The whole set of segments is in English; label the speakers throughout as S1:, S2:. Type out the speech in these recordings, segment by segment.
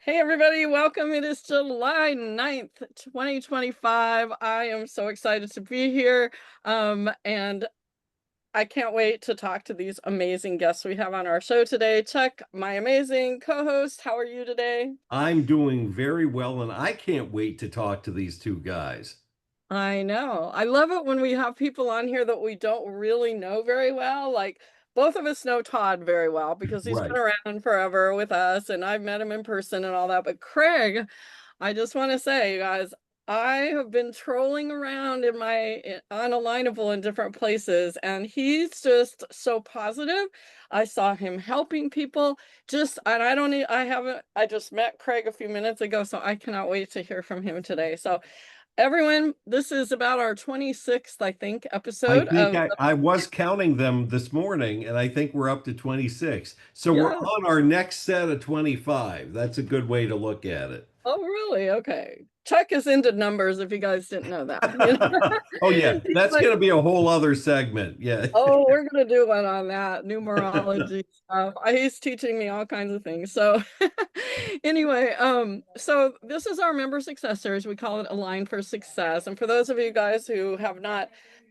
S1: Hey everybody, welcome. It is July 9th, 2025. I am so excited to be here. And I can't wait to talk to these amazing guests we have on our show today. Chuck, my amazing co-host, how are you today?
S2: I'm doing very well, and I can't wait to talk to these two guys.
S1: I know. I love it when we have people on here that we don't really know very well. Like both of us know Todd very well because he's been
S2: Right.
S1: around forever with us and I've met him in person and all that. But Craig, I just want to say, you guys, I have been trolling around on Alignable in different places, and he's just so positive. I saw him helping people. And I don't need, I haven't, I just met Craig a few minutes ago, so I cannot wait to hear from him today. So, everyone, this is about our 26th, I think,
S2: I
S1: episode
S2: think
S1: of
S2: I was counting them this morning, and I think we're up to 26. So we're
S1: yeah.
S2: on our next set of 25. That's a good way to look at it.
S1: Oh, really? Okay. Chuck is into numbers if you guys didn't know that. You know?
S2: Oh, yeah.
S1: He's
S2: That's
S1: like,
S2: going to be a whole other segment. Yeah.
S1: oh, we're gonna do one on that numerology stuff. He's teaching me all kinds of things. So anyway, so this is our member success series. We call it Align for Success. And for those of you guys who have not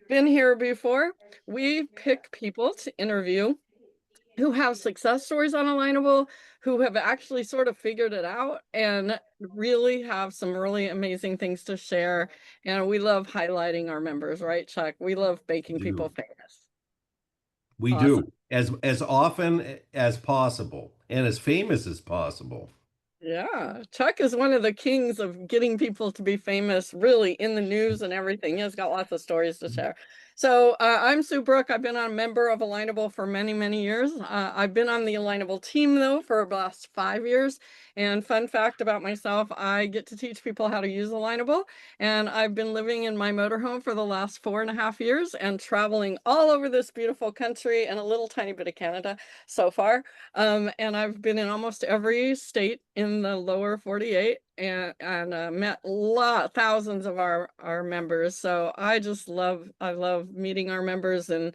S1: been here before, we pick people to interview who have success stories on Alignable, who have actually sort of figured it out and really have some really amazing things to share. And we love highlighting our members, right, Chuck? We love making people
S2: Do.
S1: famous.
S2: We
S1: Awesome.
S2: do as often as possible and as famous as possible.
S1: Yeah, Chuck is one of the kings of getting people to be famous, really in the news and everything. He has got lots of stories to share. So I'm Sue Brooke. I've been a member of Alignable for many, many years. I've been on the Alignable team though for the last 5 years. And fun fact about myself, I get to teach people how to use Alignable. And I've been living in my motorhome for the last 4.5 years and traveling all over this beautiful country and a little tiny bit of Canada so far. And I've been in almost every state in the lower 48 and met thousands of our members. So I love meeting our members and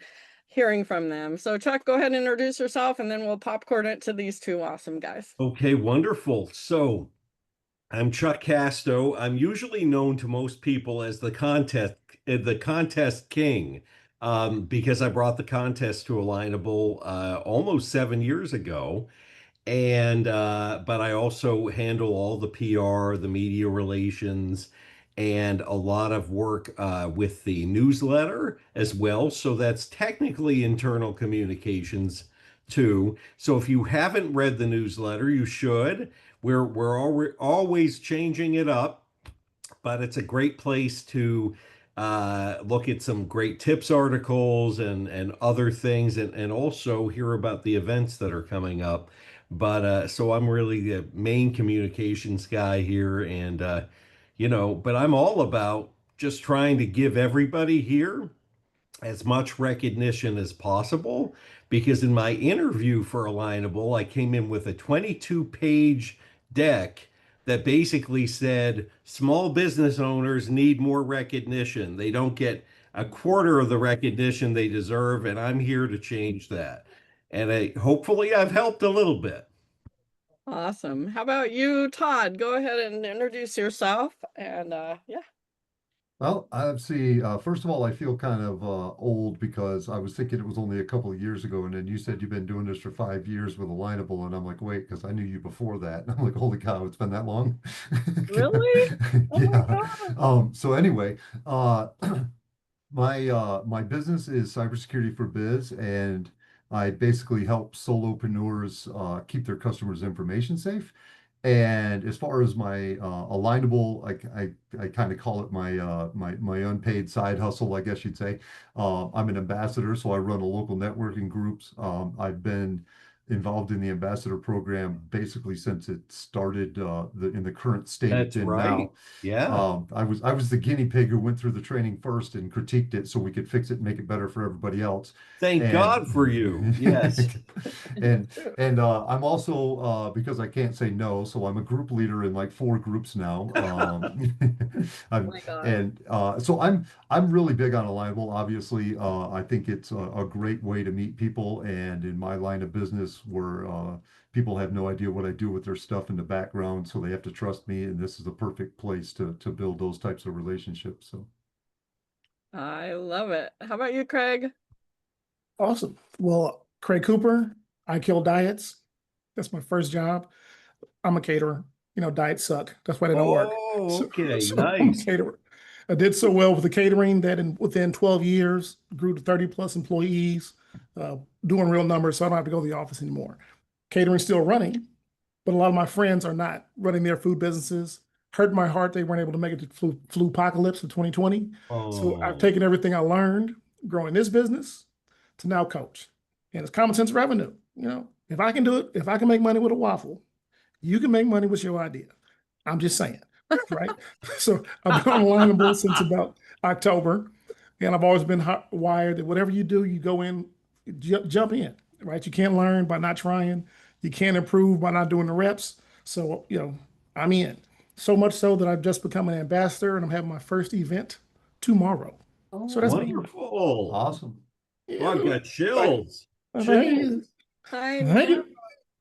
S1: hearing from them. So Chuck, go ahead and introduce yourself and then we'll popcorn it to these two awesome guys.
S2: Okay, wonderful. So I'm Chuck Casto. I'm usually known to most people as the contest king, because I brought the contest to Alignable almost 7 years ago. And but I also handle all the PR, the media relations, and a lot of work with the newsletter as well. So that's technically internal communications too. So if you haven't read the newsletter, you should. We're always changing it up, but it's a great place to look at some great tips articles and other things, and also hear about the events that are coming up. But so I'm really the main communications guy here, and but I'm all about just trying to give everybody here as much recognition as possible, because in my interview for Alignable, I came in with a 22-page deck that basically said small business owners need more recognition. They don't get a quarter of the recognition they deserve, and I'm here to change that. And hopefully I've helped a little bit.
S1: Awesome. How about you, Todd? Go ahead and introduce yourself. And yeah.
S3: Well, I see. First of all, I feel kind of old because I was thinking it was only a couple of years ago, and then you said you've been doing this for 5 years with Alignable, and I'm like, wait, because I knew you before that. And I'm like, holy cow, it's been that long.
S1: Really? Oh my
S3: Yeah.
S1: God.
S3: So anyway, my business is cybersecurity for biz, and I basically help solopreneurs keep their customers' information safe. And as far as my alignable, I kind of call it my unpaid side hustle, I guess you'd say. I'm an ambassador, so I run a local networking groups. I've been involved in the ambassador program basically since it started in the current state it's
S2: That's
S3: in
S2: right.
S3: now.
S2: Yeah.
S3: I was the guinea pig who went through the training first and critiqued it so we could fix it and make it better for everybody else.
S2: Thank God for you. Yes.
S3: And and I'm also because I can't say no, so I'm a group leader in like 4 groups now.
S1: Oh
S3: I'm,
S1: my God.
S3: and so I'm really big on Alignable. Obviously, I think it's a great way to meet people. And in my line of business, business where people have no idea what I do with their stuff in the background, so they have to trust me, and this is the perfect place to build those types of relationships. So
S1: I love it. How about you, Craig?
S4: Awesome. Well, Craig Cooper, I Kill Diets. That's my first job. I'm a caterer. You know, diets suck. That's why they don't work.
S2: Oh, okay,
S4: I'm a
S2: nice.
S4: caterer. I did so well with the catering that within 12 years, grew to 30 plus employees, doing real numbers, so I don't have to go to the office anymore. Catering's still running, but a lot of my friends are not running their food businesses. Hurt my heart they weren't able to make it to flu apocalypse of 2020. So I've
S2: Oh,
S4: taken everything I learned growing this business to now coach. And it's common sense revenue. You know, if I can do it, if I can make money with a waffle, you can make money with your idea. I'm just saying, right? So I've been on Alignable since about October, and I've always been wired that whatever you do, you go in, jump in, right? You can't learn by not trying. You can't improve by not doing the reps. So, you know, I'm in. So much so that I've just become an ambassador and I'm having my first event tomorrow. So that's me.
S2: wonderful.
S3: awesome.
S2: Oh, I've got chills.
S4: Thank
S2: Chills.
S4: you.
S1: I
S4: Thank
S1: know.
S4: you.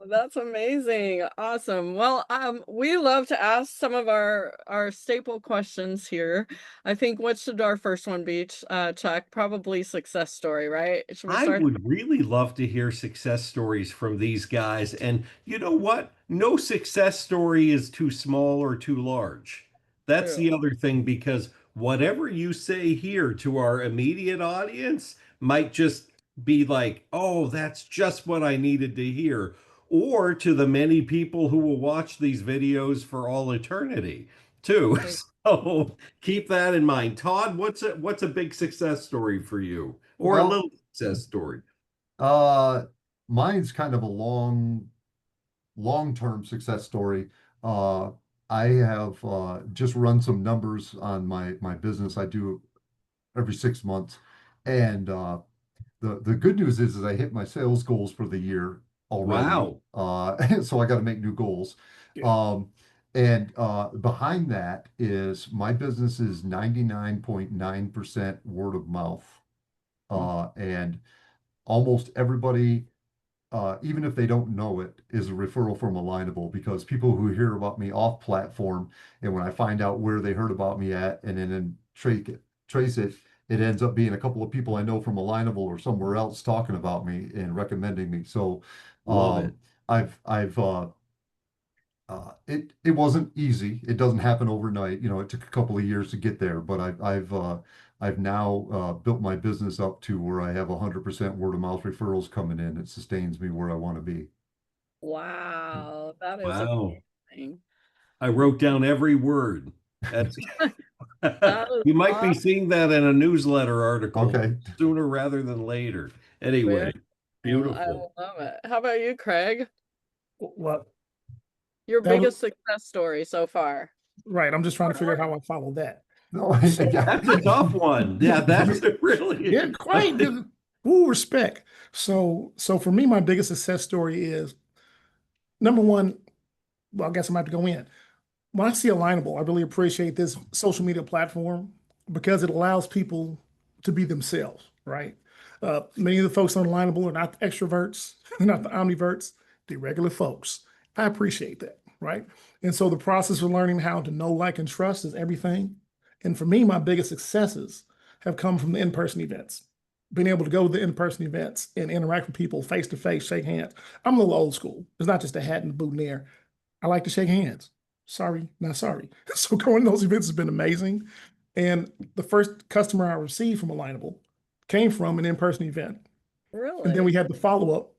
S1: That's amazing. Awesome. Well, we love to ask some of our staple questions here. I think what should our first one be, Chuck? Probably success story, right? Should we
S2: I
S1: start?
S2: would really love to hear success stories from these guys. And you know what? No success story is too small or too large. That's
S1: True.
S2: the other thing, because whatever you say here to our immediate audience might just be like, oh, that's just what I needed to hear. Or to the many people who will watch these videos for all eternity, too.
S1: Right.
S2: So keep that in mind. Todd, what's a big success story for you? Or a
S3: Well,
S2: little success story?
S3: uh, mine's kind of a long-term success story. Uh, I have just run some numbers on my business. I do every 6 months, and the good news is I hit my sales goals for the year already.
S2: Wow.
S3: So I got to make new goals.
S4: Yeah.
S3: And behind that is my business is 99.9% word of mouth. And almost everybody, even if they don't know it, is a referral from Alignable, because people who hear about me off platform, and when I find out where they heard about me at, and then trace it, it ends up being a couple of people I know from Alignable or somewhere else talking about me and recommending me. So
S2: Love it.
S3: it wasn't easy. It doesn't happen overnight. You know, it took a couple of years to get there, but I've now built my business up to where I have 100% word of mouth referrals coming in. It sustains me where I want to be.
S1: Wow, that is
S2: Wow.
S1: amazing.
S2: I wrote down every word. That's
S1: That is
S2: you might be
S1: awesome.
S2: seeing that in a newsletter article
S3: Okay.
S2: sooner rather than later. Anyway,
S1: Very cool. I
S2: beautiful.
S1: love it. How about you, Craig?
S4: Well,
S1: Your
S4: that was
S1: biggest success story so far?
S4: right. I'm just trying to figure out how I follow that.
S3: No, yeah.
S2: That's a tough one. Yeah, that's a really
S4: Yeah, quite. Ooh, respect. So for me, my biggest success story is number one. Well, I guess I'm about to go in. When I see Alignable, I really appreciate this social media platform because it allows people to be themselves, right? Many of the folks on Alignable are not the extroverts, they're not the omniverts, they're regular folks. I appreciate that, right? And so the process of learning how to know, like, and trust is everything. And for me, my biggest successes have come from the in-person events. Being able to go to the in-person events and interact with people face to face, shake hands. I'm a little old school. It's not just a hat and a boutonniere. I like to shake hands. Sorry, not sorry. So going to those events has been amazing. And the first customer I received from Alignable came from an in-person event. And then
S1: Really?
S4: we had the follow-up.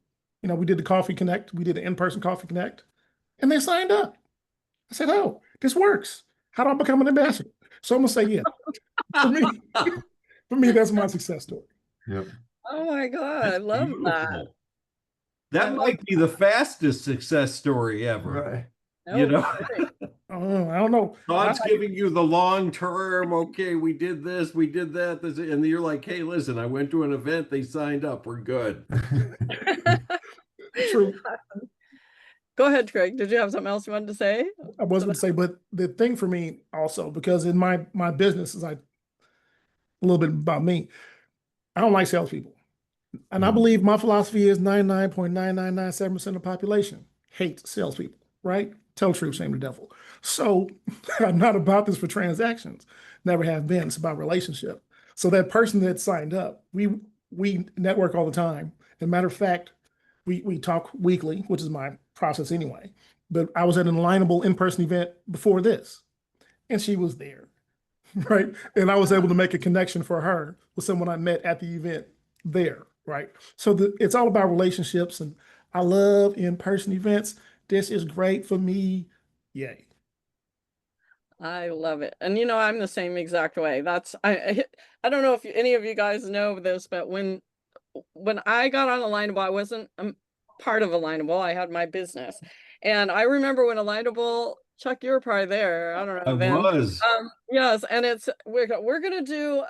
S4: You know, we did the Coffee Connect, we did the in-person Coffee Connect, and they signed up. I said, oh, this works. How do I become an ambassador? So I'm gonna say, yeah, for me, for me, that's my success story.
S3: Yep.
S1: Oh my God, I
S2: That's
S1: love that.
S2: beautiful.
S1: I
S2: That
S1: love
S2: might be the fastest success story ever.
S3: Right.
S2: You
S1: no
S2: know,
S1: kidding.
S4: I don't know.
S2: Todd's giving you the long term. Okay, we did this, we did that, and you're like, hey, listen, I went to an event, they signed up, we're good.
S4: True.
S1: Go ahead, Craig. Did you have something else you wanted to say?
S4: I was going to say, but the thing for me also, because in my business is a little bit about me. I don't like salespeople. And I believe my philosophy is 99.9997% of the population hates salespeople, right? Tell the truth, shame the devil. So I'm not about this for transactions. Never have been. It's about relationship. So that person that signed up, we network all the time. As a matter of fact, we talk weekly, which is my process anyway. But I was at an Alignable in-person event before this, and she was there, right? And I was able to make a connection for her with someone I met at the event there, right? So it's all about relationships, and I love in-person events. This is great for me. Yay.
S1: I love it. And I'm the same exact way. I don't know if any of you guys know this, but when I got on Alignable, I wasn't part of Alignable. I had my business. And I remember when Alignable, Chuck, you were probably there. I don't
S2: I
S1: know then.
S2: was.
S1: Yes, and we're gonna do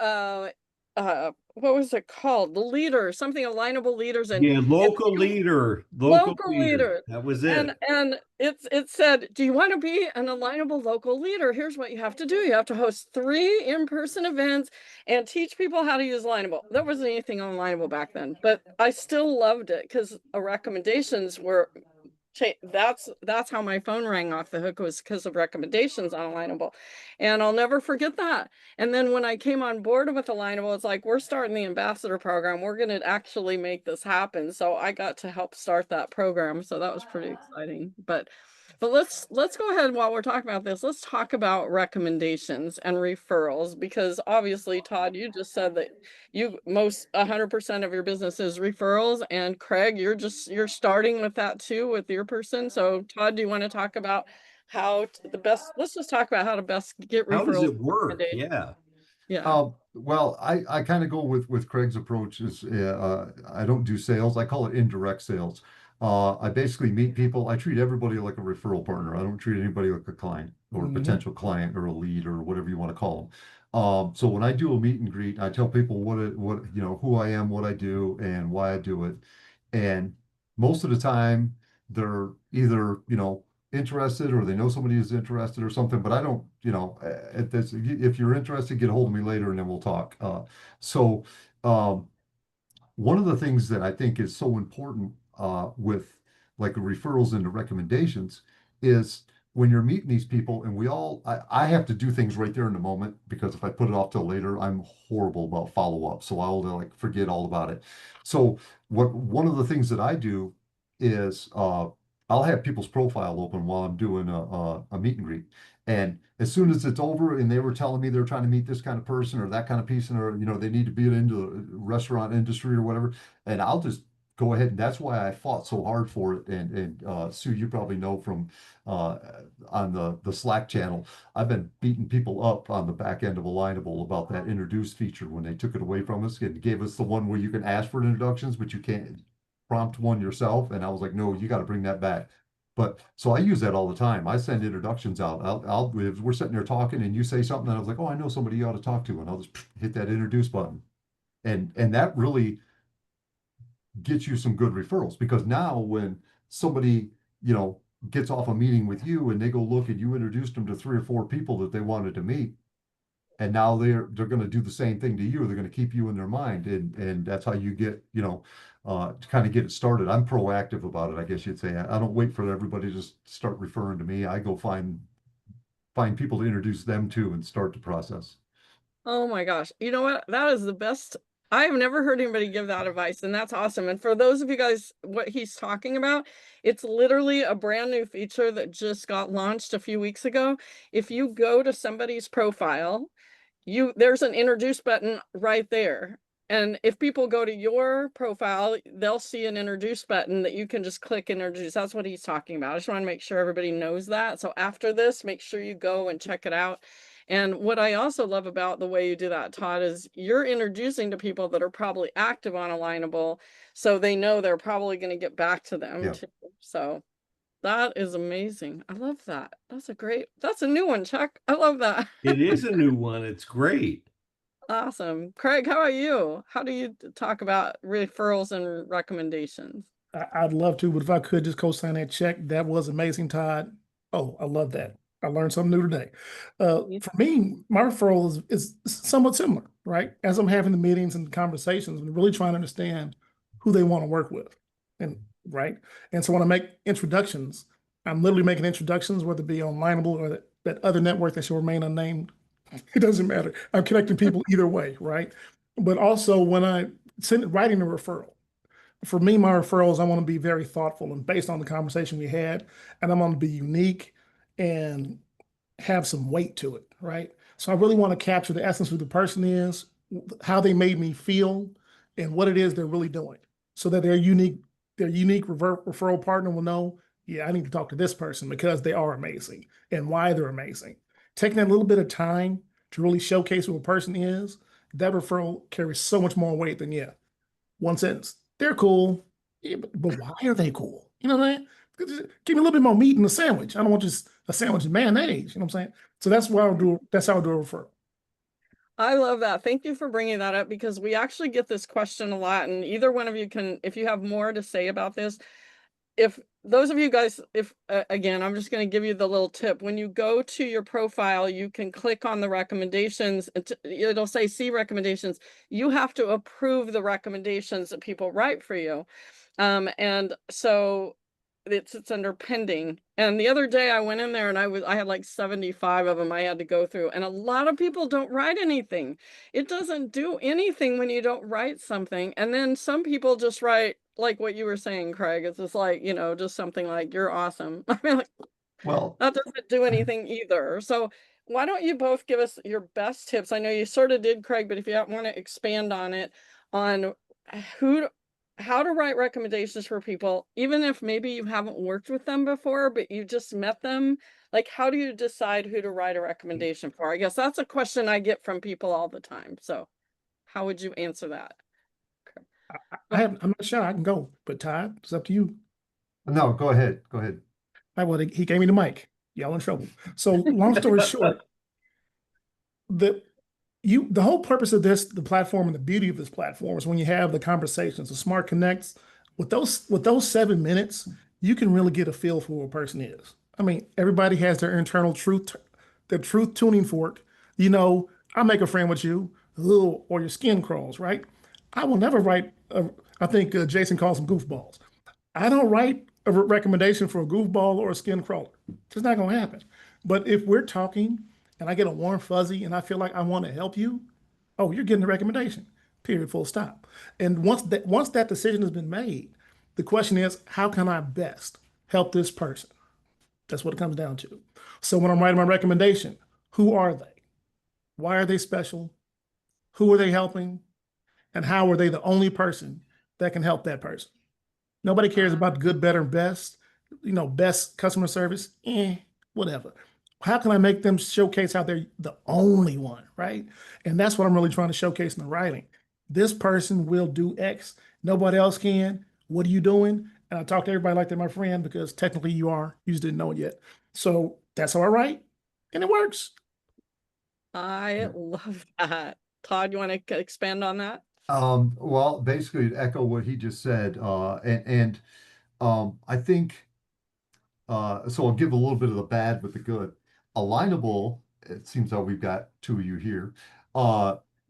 S1: what was it called? The leader, something Alignable leaders and
S2: Yeah, local leader. That was it.
S1: and it said, do you want to be an Alignable local leader? Here's what you have to do. You have to host 3 in-person events and teach people how to use Alignable. There wasn't anything on Alignable back then, but I still loved it because recommendations were that's how my phone rang off the hook, was because of recommendations on Alignable. And I'll never forget that. And then when I came on board with Alignable, it's like, we're starting the ambassador program. We're going to actually make this happen. So I got to help start that program. So that was pretty exciting. But let's go ahead while we're talking about this. Let's talk about recommendations and referrals, because obviously, Todd, you just said that 100% of your business is referrals, and Craig, you're starting with that too with your person. So Todd, do you want to talk about let's just talk about how to best get referrals.
S2: How does it work? Yeah.
S1: Yeah.
S3: Well, I kind of go with Craig's approach is I don't do sales. I call it indirect sales. I basically meet people. I treat everybody like a referral partner. I don't treat anybody like a client or a potential client or a lead or whatever you want to call them. So when I do a meet and greet, I tell people who I am, what I do, and why I do it. And most of the time, they're either interested or they know somebody who's interested or something, but I don't, if you're interested, get a hold of me later and then we'll talk. So one of the things that I think is so important with like the referrals and the recommendations is when you're meeting these people, and I have to do things right there in the moment, because if I put it off till later, I'm horrible about follow-up. So I'll like forget all about it. So one of the things that I do is I'll have people's profile open while I'm doing a meet and greet. And as soon as it's over and they were telling me they're trying to meet this kind of person or that kind of person, or they need to be into the restaurant industry or whatever, and I'll just go ahead. And that's why I fought so hard for it. And Sue, you probably know from on the Slack channel, I've been beating people up on the back end of Alignable about that introduce feature when they took it away from us and gave us the one where you can ask for introductions, but you can't prompt one yourself. And I was like, no, you got to bring that back. But so I use that all the time. I send introductions out. If we're sitting there talking and you say something, and I was like, oh, I know somebody you ought to talk to, and I'll just hit that introduce button. And that really gets you some good referrals, because now when somebody, gets off a meeting with you and they go look and you introduced them to 3 or 4 people that they wanted to meet, and now they're going to do the same thing to you. They're going to keep you in their mind, and that's how you get, to kind of get it started. I'm proactive about it, I guess you'd say. I don't wait for everybody to just start referring to me. I go find people to introduce them to and start the process.
S1: Oh my gosh. You know what? That is the best. I have never heard anybody give that advice, and that's awesome. And for those of you guys, what he's talking about, it's literally a brand new feature that just got launched a few weeks ago. If you go to somebody's profile, there's an introduce button right there. And if people go to your profile, they'll see an introduce button that you can just click introduce. That's what he's talking about. I just want to make sure everybody knows that. So after this, make sure you go and check it out. And what I also love about the way you do that, Todd, is you're introducing to people that are probably active on Alignable, so they know they're probably going to get back to them too. So that is amazing. I love that. That's a new one, Chuck. I love that.
S2: It is a new one. It's great.
S1: Awesome. Craig, how about you? How do you talk about referrals and recommendations?
S4: I'd love to, but if I could just co-sign that check, that was amazing, Todd. Oh, I love that. I learned something new today. For me, my referral is somewhat similar, right? As I'm having the meetings and conversations, I'm really trying to understand who they want to work with. And right. And so when I make introductions, I'm literally making introductions, whether it be on Lineable or that other network that shall remain unnamed. It doesn't matter. I'm connecting people either way, right? But also when I writing a referral, for me, my referrals, I want to be very thoughtful and based on the conversation we had, and I want to be unique and have some weight to it, right? So I really want to capture the essence of who the person is, how they made me feel, and what it is they're really doing, so that their unique referral partner will know, yeah, I need to talk to this person because they are amazing and why they're amazing. Taking that little bit of time to really showcase who a person is, that referral carries so much more weight than, yeah, one sentence. They're cool. Yeah, but why are they cool? You know what I mean? Give me a little bit more meat in the sandwich. I don't want just a sandwich and mayonnaise. You know what I'm saying? So that's why I'll do. That's how I do a referral.
S1: I love that. Thank you for bringing that up because we actually get this question a lot, and either one of you can, if you have more to say about this, if those of you guys, if again, I'm just going to give you the little tip. When you go to your profile, you can click on the recommendations. It'll say see recommendations. You have to approve the recommendations that people write for you. And so it's under pending. And the other day I went in there and I had like 75 of them I had to go through. And a lot of people don't write anything. It doesn't do anything when you don't write something. And then some people just write like what you were saying, Craig. It's just like, you know, just something like you're awesome. I mean, like,
S3: Well,
S1: that doesn't do anything either. So why don't you both give us your best tips? I know you sort of did, Craig, but if you want to expand on it, on who how to write recommendations for people, even if maybe you haven't worked with them before, but you just met them. Like, how do you decide who to write a recommendation for? I guess that's a question I get from people all the time. So how would you answer that?
S4: I'm not sure I can go, but Todd, it's up to you.
S3: no, go ahead. Go ahead.
S4: He gave me the mic. Y'all in trouble. So long story short, the whole purpose of the platform and the beauty of this platform is when you have the conversations, the smart connects, with those 7 minutes, you can really get a feel for who a person is. I mean, everybody has their internal their truth tuning fork. You know, I make a friend with you, ooh, or your skin crawls, right? I will never write, I think Jason calls them goofballs. I don't write a recommendation for a goofball or a skin crawler. It's not going to happen. But if we're talking and I get a warm fuzzy and I feel like I want to help you, oh, you're getting a recommendation. Period. Full stop. And once that decision has been made, the question is, how can I best help this person? That's what it comes down to. So when I'm writing my recommendation, who are they? Why are they special? Who are they helping? And how are they the only person that can help that person? Nobody cares about the good, better, and best. You know, best customer service, whatever. How can I make them showcase how they're the only one, right? And that's what I'm really trying to showcase in the writing. This person will do X. Nobody else can. What are you doing? And I talk to everybody like they're my friend because technically you are. You just didn't know it yet. So that's how I write, and it works.
S1: I love that. Todd, you want to expand on that?
S3: Well, basically to echo what he just said, I think so I'll give a little bit of the bad with the good. Alignable, it seems like we've got two of you here,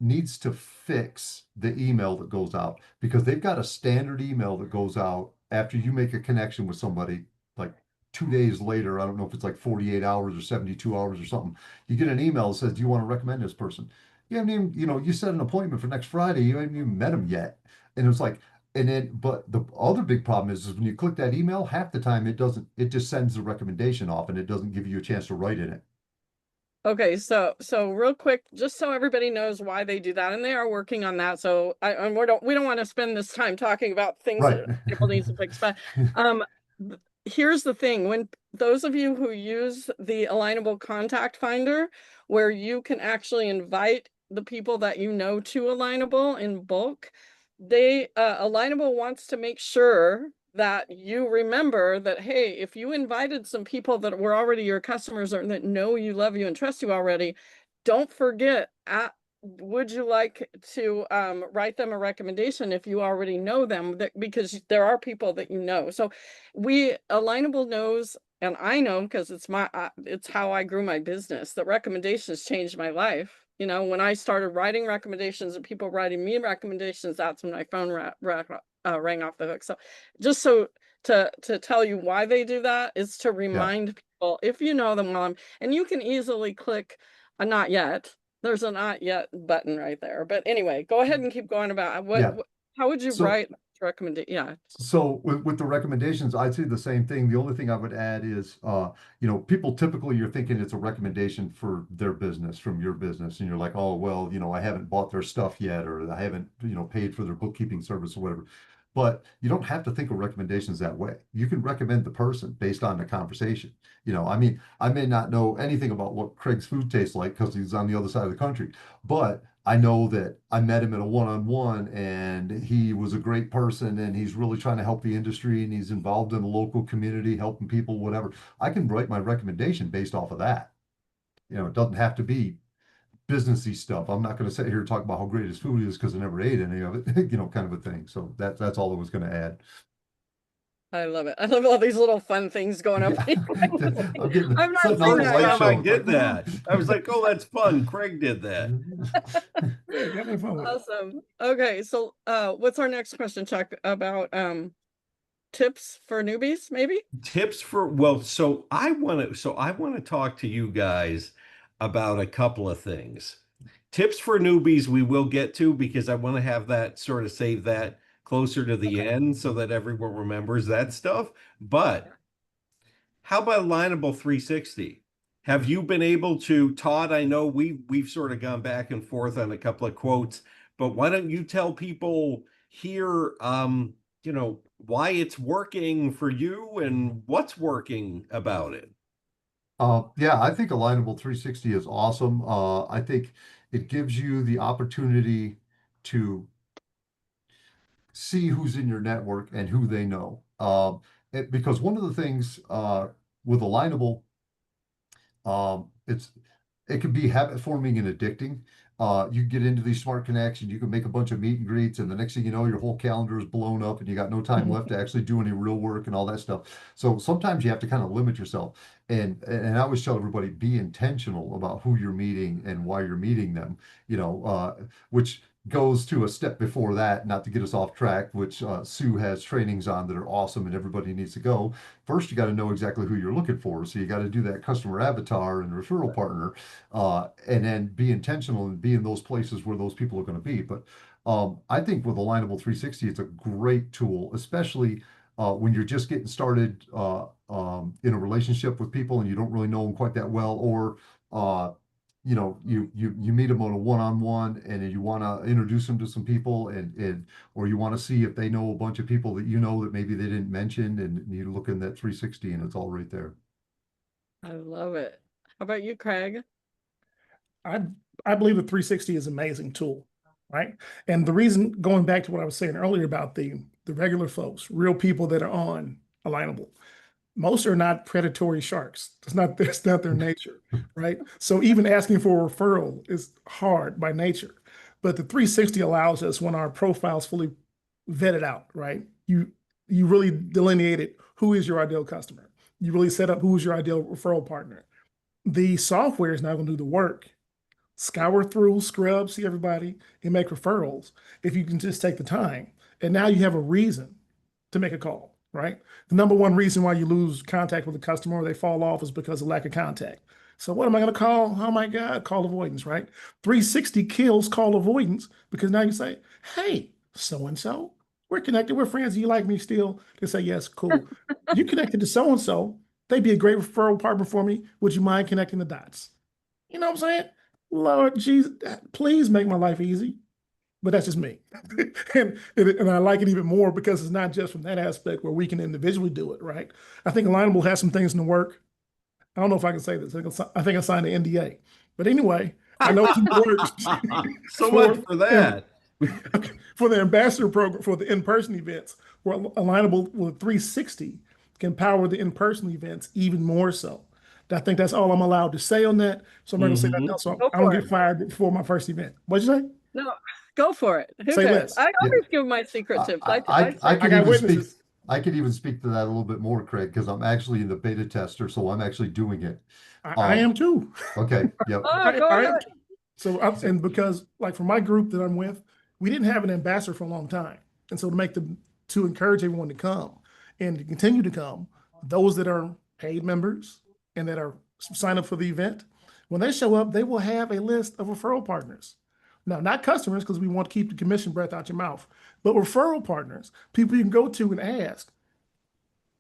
S3: needs to fix the email that goes out because they've got a standard email that goes out after you make a connection with somebody, like 2 days later. I don't know if it's like 48 hours or 72 hours or something. You get an email that says, do you want to recommend this person? You haven't even, you set an appointment for next Friday. You haven't even met them yet. And it's like, but the other big problem is when you click that email, half the time it just sends the recommendation off and it doesn't give you a chance to write in it.
S1: Okay, so real quick, just so everybody knows why they do that, and they are working on that. So and we don't want to spend this time talking about things
S3: Right.
S1: that people need to fix. But here's the thing: when those of you who use the Alignable Contact Finder, where you can actually invite the people that you know to Alignable in bulk, Alignable wants to make sure that you remember that, hey, if you invited some people that were already your customers or that know you, love you, and trust you already, don't forget, would you like to write them a recommendation if you already know them, because there are people that you know. So Alignable knows, and I know because it's how I grew my business, that recommendations changed my life. You know, when I started writing recommendations and people writing me recommendations, that's when my phone rang off the hook. So just so to tell you why they do that is to
S3: Yeah.
S1: remind people, if you know them well, and you can easily click a not yet. There's a not yet button right there. But anyway, go ahead and keep going about
S3: Yeah.
S1: how would you
S3: So
S1: write recommendation? Yeah.
S3: So with the recommendations, I'd say the same thing. The only thing I would add is, people typically you're thinking it's a recommendation for their business from your business, and you're like, oh, well, I haven't bought their stuff yet, or I haven't, paid for their bookkeeping service or whatever. But you don't have to think of recommendations that way. You can recommend the person based on the conversation. I mean, I may not know anything about what Craig's food tastes like because he's on the other side of the country, but I know that I met him at a one-on-one and he was a great person and he's really trying to help the industry and he's involved in the local community, helping people, whatever. I can write my recommendation based off of that. It doesn't have to be businessy stuff. I'm not going to sit here and talk about how great his food is because I never ate any of it, kind of a thing. So that's all I was going to add.
S1: I love it. I love all these little fun things going up.
S3: Yeah.
S1: I'm
S3: getting
S1: not
S3: setting
S1: seeing
S3: off the
S1: that
S3: light
S1: yet.
S2: Time
S3: show.
S2: I
S3: It's
S2: did
S3: like,
S2: that. I was like, oh, that's fun. Craig did that.
S4: Yeah, having fun with it.
S1: Awesome. Okay, so what's our next question, Chuck? About tips for newbies, maybe?
S2: Tips for, well, so I want to talk to you guys about a couple of things. Tips for newbies we will get to because I want to have that sort of save that closer to the end so that everyone remembers that stuff. But how about Alignable 360? Have you been able to, Todd? I know we've sort of gone back and forth on a couple of quotes, but why don't you tell people here, why it's working for you and what's working about it?
S3: Yeah, I think Alignable 360 is awesome. I think it gives you the opportunity to see who's in your network and who they know. Because one of the things with Alignable, it can be habit forming and addicting. You get into these smart connections, you can make a bunch of meet and greets, and the next thing you know, your whole calendar is blown up and you got no time left to actually do any real work and all that stuff. So sometimes you have to kind of limit yourself. And I always tell everybody, be intentional about who you're meeting and why you're meeting them, which goes to a step before that, not to get us off track, which Sue has trainings on that are awesome and everybody needs to go. First, you got to know exactly who you're looking for. So you got to do that customer avatar and referral partner, and then be intentional and be in those places where those people are going to be. But I think with Alignable 360, it's a great tool, especially when you're just getting started in a relationship with people and you don't really know them quite that well, or you meet them on a one-on-one and you want to introduce them to some people or you want to see if they know a bunch of people that that maybe they didn't mention, and you look in that 360 and it's all right there.
S1: I love it. How about you, Craig?
S4: I believe the 360 is an amazing tool, right? And the reason, going back to what I was saying earlier about the regular folks, real people that are on Alignable, most are not predatory sharks. That's not their nature, right? So even asking for a referral is hard by nature. But the 360 allows us, when our profile's fully vetted out, right? You really delineated who is your ideal customer. You really set up who's your ideal referral partner. The software is now going to do the work. Scour through, scrub, see everybody, and make referrals if you can just take the time. And now you have a reason to make a call, right? The number one reason why you lose contact with a customer or they fall off is because of lack of contact. So what am I going to call? Oh my God, call avoidance, right? 360 kills call avoidance because now you say, hey, so-and-so, we're connected, we're friends, do you like me still? They say, yes, cool. You connected to so-and-so, they'd be a great referral partner for me. Would you mind connecting the dots? You know what I'm saying? Lord Jesus, please make my life easy. But that's just me. and I like it even more because it's not just from that aspect where we can individually do it, right? I think Alignable has some things in the work. I don't know if I can say this. I think I signed an NDA. But anyway, I know it's in the works.
S2: So much for that.
S4: For the ambassador program, for the in-person events, where Alignable with 360 can power the in-person events even more so. I think that's all I'm allowed to say on that. So I'm not going to say that else. So I don't get fired before my first event. What'd you say?
S1: No, go for it. Who
S4: Say
S1: cares?
S4: less.
S1: I always give my secret tips.
S3: I
S4: I
S3: could
S4: got
S3: even speak.
S4: witnesses.
S3: I could even speak to that a little bit more, Craig, because I'm actually the beta tester, so I'm actually doing it.
S4: I am too.
S3: Okay. Yep.
S1: Go
S4: I am
S1: ahead.
S4: too. So, and because like for my group that I'm with, we didn't have an ambassador for a long time. And so to make the to encourage everyone to come and to continue to come. Those that are paid members and that are sign up for the event, when they show up, they will have a list of referral partners. Now, not customers, because we want to keep the commission breath out your mouth, but referral partners, people you can go to and ask,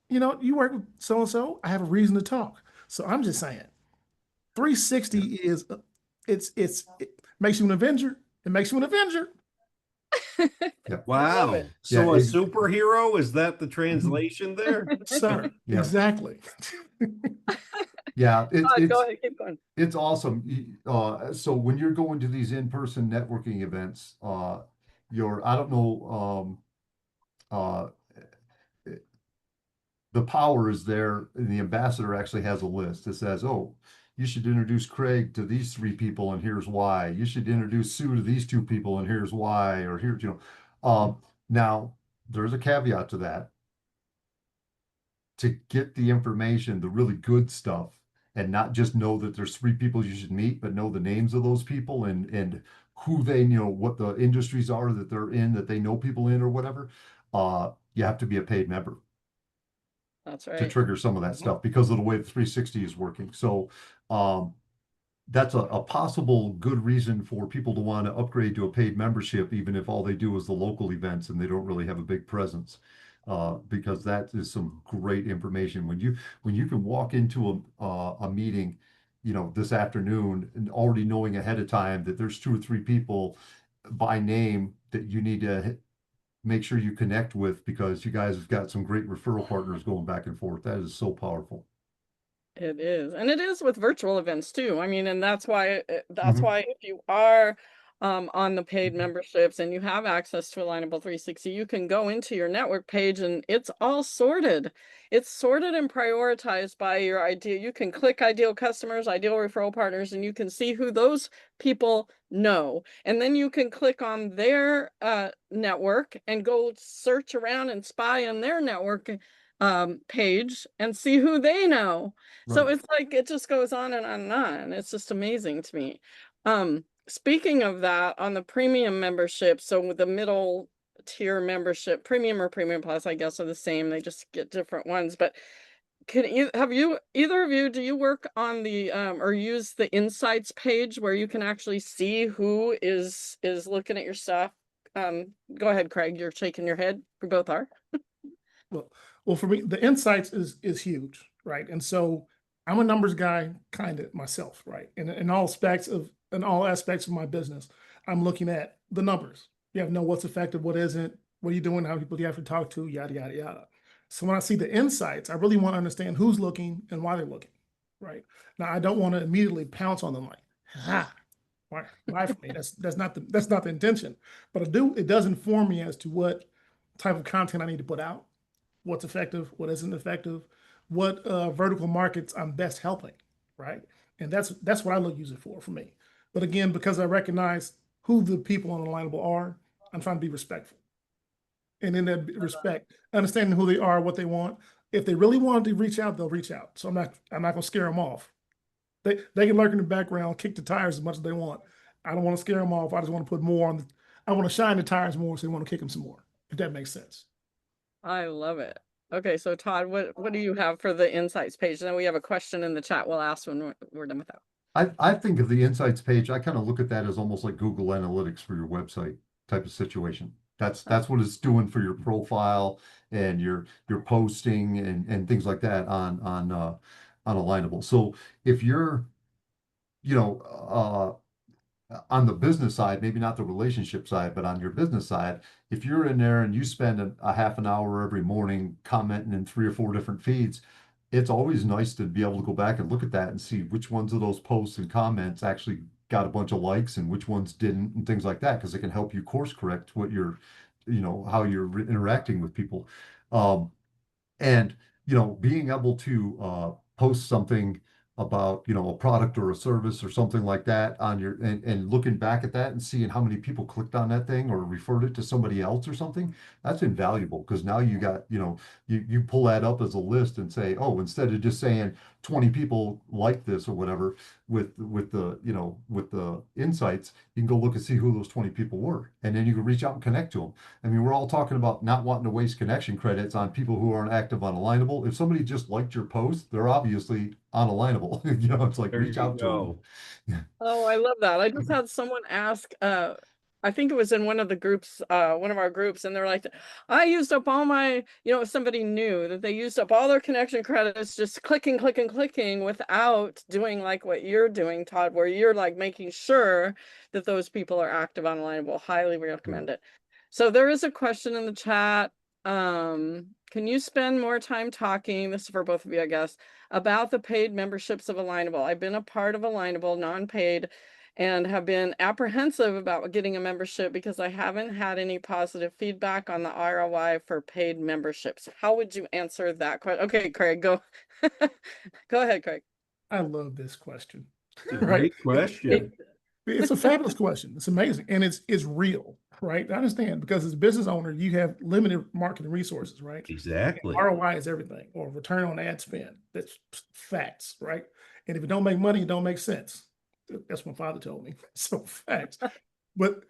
S4: you know, you work with so and so, I have a reason to talk. So I'm just saying, 360 is it makes you an Avenger. It makes you an Avenger.
S2: Wow.
S1: it.
S2: So
S3: Yeah,
S2: a superhero, is that the translation there?
S4: Sir,
S3: Yeah.
S4: exactly.
S3: Yeah,
S1: Go ahead, keep going.
S3: it's awesome. So when you're going to these in-person networking events, I don't know, uh, the power is there, and the ambassador actually has a list that says, oh, you should introduce Craig to these 3 people, and here's why. You should introduce Sue to these 2 people, and here's why, or here, you know. Now, there's a caveat to that. To get the information, the really good stuff, and not just know that there's 3 people you should meet, but know the names of those people and who they, you know, what the industries are that they're in, that they know people in or whatever. You have to be a paid member
S1: That's
S3: to
S1: right.
S3: trigger some of that stuff because of the way the 360 is working. So that's a possible good reason for people to want to upgrade to a paid membership, even if all they do is the local events and they don't really have a big presence. Because that is some great information. When you can walk into a meeting, you know, this afternoon and already knowing ahead of time that there's 2 or 3 people by name that you need to make sure you connect with because you guys have got some great referral partners going back and forth. That is so powerful.
S1: It is. And it is with virtual events too. I mean, and that's why
S3: Mhm.
S1: if you are on the paid memberships and you have access to Alignable 360, you can go into your network page and it's all sorted. It's sorted and prioritized by your ideal. You can click ideal customers, ideal referral partners, and you can see who those people know. And then you can click on their network and go search around and spy on their network page and see who they know. So
S3: Right.
S1: it's like it just goes on and on and on. It's just amazing to me. Speaking of that, on the premium membership, so with the middle tier membership, premium or premium plus, I guess are the same. They just get different ones. But have you either of you, do you work on the or use the insights page where you can actually see who is looking at your stuff? Go ahead, Craig. You're shaking your head. We both are.
S4: Well, well, for me, the insights is huge, right? And so I'm a numbers guy, kind of myself, right? In all aspects of my business, I'm looking at the numbers. You have to know what's effective, what isn't, what are you doing, how many people do you have to talk to, yada yada yada. So when I see the insights, I really want to understand who's looking and why they're looking, right? Now I don't want to immediately pounce on them like, ha, why for me? That's not the intention. But it does inform me as to what type of content I need to put out, what's effective, what isn't effective, what vertical markets I'm best helping, right? And that's what I look use it for me. But again, because I recognize who the people on Alignable are, I'm trying to be respectful. And in that respect, understanding who they are, what they want. If they really want to reach out, they'll reach out. So I'm not gonna scare them off. They can lurk in the background, kick the tires as much as they want. I don't want to scare them off. I just want to put more on I want to shine the tires more, so they want to kick them some more, if that makes sense.
S1: I love it. Okay, so Todd, what do you have for the insights page? And then we have a question in the chat. We'll ask when we're done with that.
S3: I think of the insights page, I kind of look at that as almost like Google Analytics for your website type of situation. That's what it's doing for your profile and your posting and things like that on Alignable. So if you're, you know, on the business side, maybe not the relationship side, but on your business side, if you're in there and you spend a half an hour every morning commenting in 3 or 4 different feeds, it's always nice to be able to go back and look at that and see which ones of those posts and comments actually got a bunch of likes and which ones didn't and things like that, because it can help you course correct what you're, you know, how you're interacting with people. Um, and, you know, being able to post something about, you know, a product or a service or something like that on your, and looking back at that and seeing how many people clicked on that thing or referred it to somebody else or something, that's invaluable because now you got, you know, you pull that up as a list and say, oh, instead of just saying 20 people like this or whatever with the, you know, with the insights, you can go look and see who those 20 people were. And then you can reach out and connect to them. I mean, we're all talking about not wanting to waste connection credits on people who aren't active on Alignable. If somebody just liked your post, they're obviously on Alignable. You know, it's like
S2: There
S3: reach
S2: you
S3: out to
S2: go.
S3: them.
S1: Oh, I love that. I just had someone ask, I think it was in one of the groups, one of our groups, and they're like, I used up all my, somebody knew that they used up all their connection credits just clicking without doing like what you're doing, Todd, where you're like making sure that those people are active on Alignable. Highly recommend it. So there is a question in the chat. Can you spend more time talking, this is for both of you, I guess, about the paid memberships of Alignable? I've been a part of Alignable, non-paid, and have been apprehensive about getting a membership because I haven't had any positive feedback on the ROI for paid memberships. How would you answer that question? Okay, Craig, go. Go ahead, Craig.
S4: I love this question.
S2: It's a
S4: Right?
S2: great question.
S4: It's a fabulous question. It's amazing. And it's real, right? I understand because as a business owner, you have limited marketing resources, right?
S2: Exactly.
S4: ROI is everything, or return on ad spend. That's facts, right? And if it don't make money, it don't make sense. That's what my father told me. So facts. But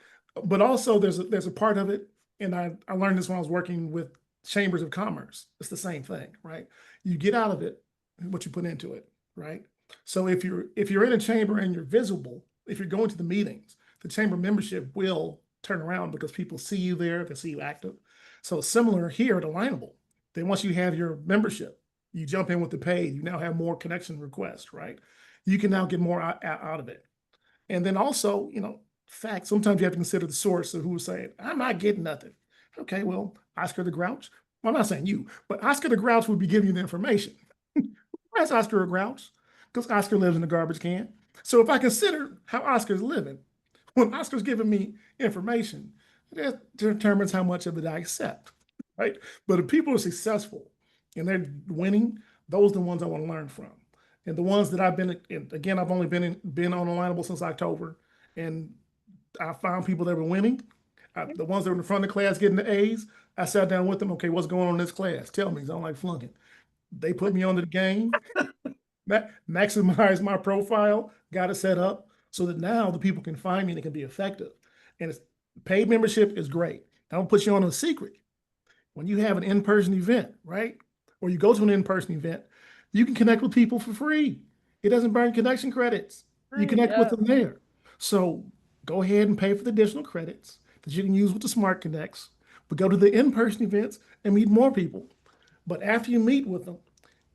S4: also there's a part of it, and I learned this when I was working with chambers of commerce. It's the same thing, right? You get out of it what you put into it, right? So if you're in a chamber and you're visible, if you're going to the meetings, the chamber membership will turn around because people see you there, they see you active. So similar here at Alignable. Then once you have your membership, you jump in with the paid, you now have more connection requests, right? You can now get more out of it. And then also, fact, sometimes you have to consider the source of who's saying, I'm not getting nothing. Okay, well, Oscar the Grouch. Well, I'm not saying you, but Oscar the Grouch would be giving you the information. Where's Oscar the Grouch? Because Oscar lives in the garbage can. So if I consider how Oscar's living, when Oscar's giving me information, that determines how much of it I accept, right? But if people are successful and they're winning, those are the ones I want to learn from. And the ones that I've been, again, I've only been on Alignable since October, and I found people that were winning. The ones that were in the front of the class getting the A's, I sat down with them. Okay, what's going on in this class? Tell me, 'cause I don't like flunking. They put me onto the game, maximize my profile, got it set up so that now the people can find me and it can be effective. And paid membership is great. I don't put you on a secret. When you have an in-person event, right? Or you go to an in-person event, you can connect with people for free. It doesn't burn connection credits. You connect with them there. So go ahead and pay for the additional credits that you can use with the Smart Connects, but go to the in-person events and meet more people. But after you meet with them,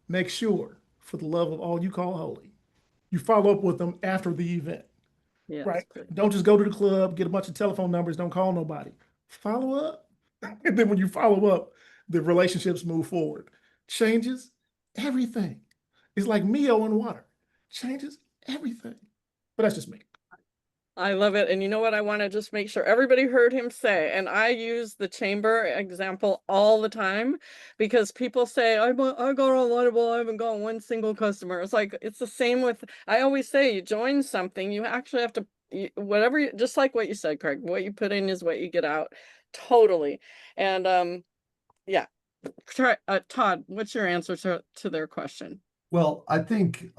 S4: make sure, for the love of all you call holy, you follow up with them after the event,
S1: Yes.
S4: right? Don't just go to the club, get a bunch of telephone numbers, don't call nobody. Follow up. And then when you follow up, the relationships move forward. Changes everything. It's like Mio in water. Changes everything. But that's just me.
S1: I love it. And you know what? I want to just make sure everybody heard him say, and I use the chamber example all the time because people say, I got Alignable, I haven't got one single customer. It's like, it's the same with, I always say, you join something, you actually have to, whatever, just like what you said, Craig, what you put in is what you get out. Totally. And yeah. Todd, what's your answer to their question?
S3: Well, I think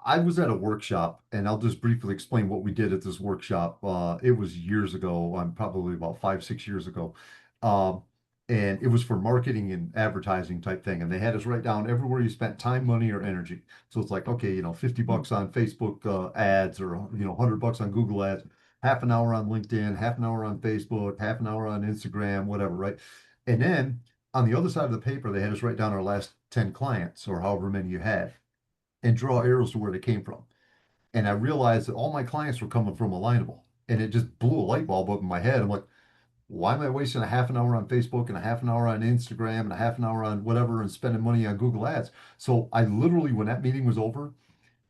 S3: I was at a workshop, and I'll just briefly explain what we did at this workshop. It was years ago. I'm probably about 5, 6 years ago. Um, and it was for marketing and advertising type thing. And they had us write down everywhere you spent time, money, or energy. So it's like, okay, 50 bucks on Facebook ads, or, $100 on Google ads, half an hour on LinkedIn, half an hour on Facebook, half an hour on Instagram, whatever, right? And then on the other side of the paper, they had us write down our last 10 clients or however many you had and draw arrows to where they came from. And I realized that all my clients were coming from Alignable. And it just blew a light bulb up in my head. I'm like, why am I wasting a half an hour on Facebook and a half an hour on Instagram and a half an hour on whatever and spending money on Google ads? So I literally, when that meeting was over,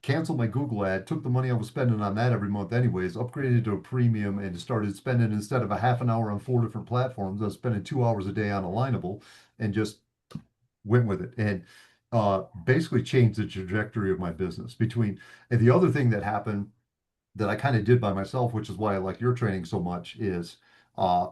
S3: canceled my Google ad, took the money I was spending on that every month anyways, upgraded to a premium, and started spending, instead of a half an hour on 4 different platforms, I was spending 2 hours a day on Alignable and just went with it. And basically changed the trajectory of my business. And the other thing that happened that I kind of did by myself, which is why I like your training so much, is uh,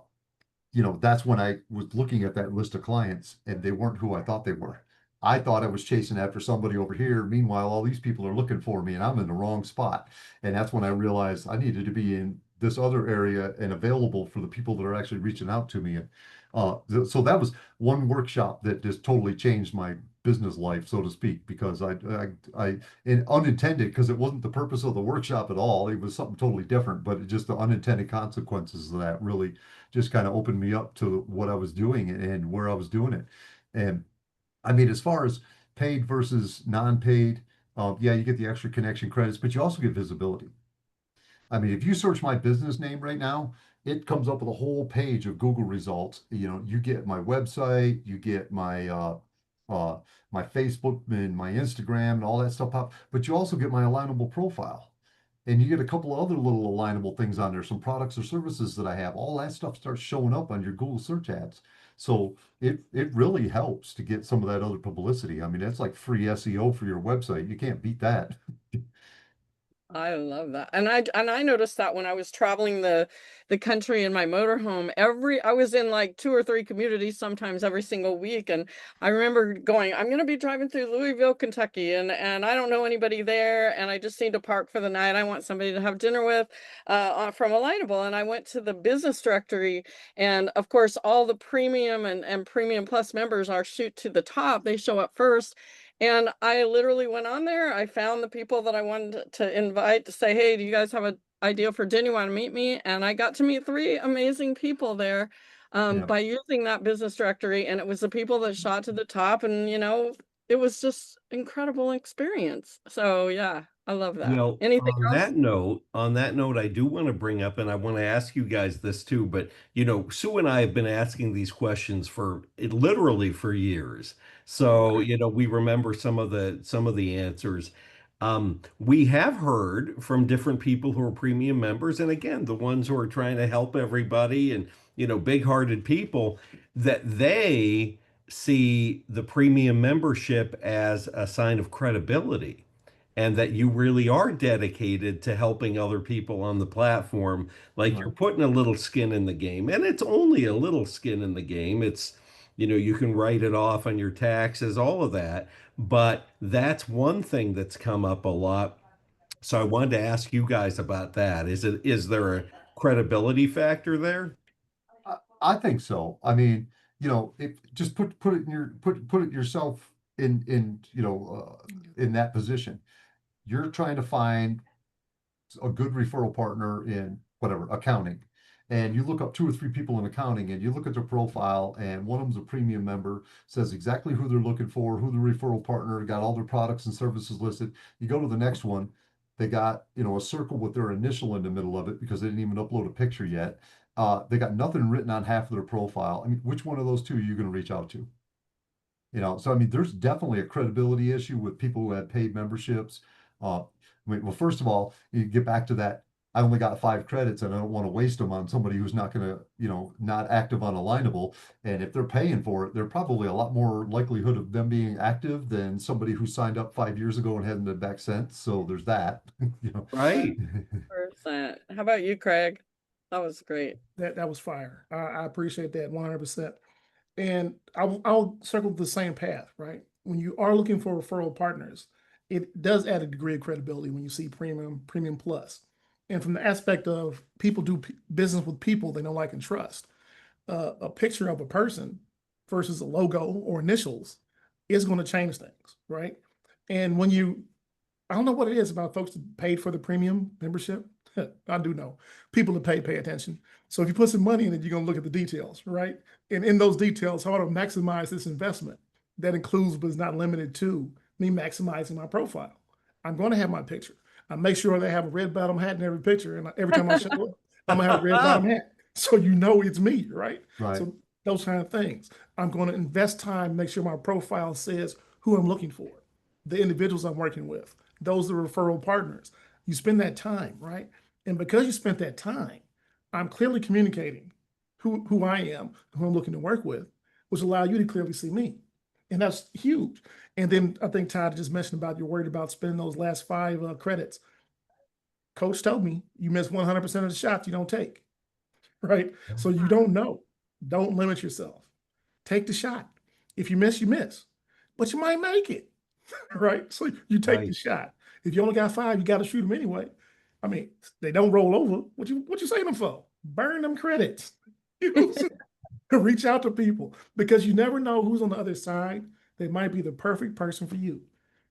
S3: that's when I was looking at that list of clients and they weren't who I thought they were. I thought I was chasing after somebody over here. Meanwhile, all these people are looking for me and I'm in the wrong spot. And that's when I realized I needed to be in this other area and available for the people that are actually reaching out to me. And so that was one workshop that just totally changed my business life, so to speak, because I and unintended, because it wasn't the purpose of the workshop at all. It was something totally different, but it just the unintended consequences of that really just kind of opened me up to what I was doing and where I was doing it. And I mean, as far as paid versus non-paid, yeah, you get the extra connection credits, but you also get visibility. I mean, if you search my business name right now, it comes up with a whole page of Google results. You get my website, you get uh, my Facebook and my Instagram and all that stuff pop, but you also get my alignable profile. And you get a couple of other little alignable things on there, some products or services that I have. All that stuff starts showing up on your Google search ads. So it really helps to get some of that other publicity. I mean, that's like free SEO for your website. You can't beat that.
S1: I love that. And I noticed that when I was traveling the country in my motorhome, I was in like 2 or 3 communities sometimes every single week. And I remember going, I'm gonna be driving through Louisville, Kentucky, and I don't know anybody there, and I just need to park for the night. I want somebody to have dinner with from Alignable. And I went to the business directory, and of course all the premium and premium plus members are shoot to the top. They show up first. And I literally went on there. I found the people that I wanted to invite to say, hey, do you guys have an idea for dinner? You want to meet me? And I got to meet 3 amazing people there
S3: Yeah.
S1: by using that business directory. And it was the people that shot to the top. And, it was just incredible experience. So, yeah, I love that.
S2: Well,
S1: Anything else?
S2: on that note, I do want to bring up, and I want to ask you guys this too, but Sue and I have been asking these questions for literally for years. So, we remember some of the answers. We have heard from different people who are premium members, and again, the ones who are trying to help everybody and, big-hearted people, that they see the premium membership as a sign of credibility and that you really are dedicated to helping other people on the platform. Like
S3: Right.
S2: you're putting a little skin in the game, and it's only a little skin in the game. You can write it off on your taxes, all of that. But that's one thing that's come up a lot. So I wanted to ask you guys about that. Is there a credibility factor there?
S3: I think so. I mean, if just put it in put it yourself in that position. You're trying to find a good referral partner in whatever accounting, and you look up 2 or 3 people in accounting and you look at their profile, and one of them's a premium member, says exactly who they're looking for, who the referral partner, got all their products and services listed. You go to the next one, they got a circle with their initial in the middle of it because they didn't even upload a picture yet. They got nothing written on half of their profile. I mean, which one of those two are you going to reach out to? So I mean, there's definitely a credibility issue with people who have paid memberships. Well, first of all, you get back to that. I only got 5 credits and I don't want to waste them on somebody who's not going to, not active on Alignable. And if they're paying for it, they're probably a lot more likelihood of them being active than somebody who signed up 5 years ago and hadn't been back since. So there's that, you know.
S2: Right.
S1: 100%. How about you, Craig? That was great.
S4: That was fire. I appreciate that 100%. And I'll circle the same path, right? When you are looking for referral partners, it does add a degree of credibility when you see premium plus. And from the aspect of people do business with people they know, like, and trust, a picture of a person versus a logo or initials is going to change things, right? And I don't know what it is about folks that paid for the premium membership. I do know people that pay attention. So if you put some money in it, you're going to look at the details, right? And in those details, how to maximize this investment. That includes, but is not limited to, me maximizing my profile. I'm going to have my picture. I make sure they have a red bottom hat in every picture. And every time I show up, I'm going to have a red bottom hat. So it's me, right?
S3: Right.
S4: So those kind of things. I'm going to invest time, make sure my profile says who I'm looking for, the individuals I'm working with, those are referral partners. You spend that time, right? And because you spent that time, I'm clearly communicating who I am, who I'm looking to work with, which allow you to clearly see me. And that's huge. And then I think Todd just mentioned about you're worried about spending those last 5 credits. Coach told me you miss 100% of the shots you don't take, right? So you don't know. Don't limit yourself. Take the shot. If you miss, you miss, but you might make it, right? So you take the
S2: Right.
S4: shot. If you only got 5, you got to shoot them anyway. I mean, they don't roll over. What you saying them for? Burn them credits. You know, reach out to people because you never know who's on the other side. They might be the perfect person for you.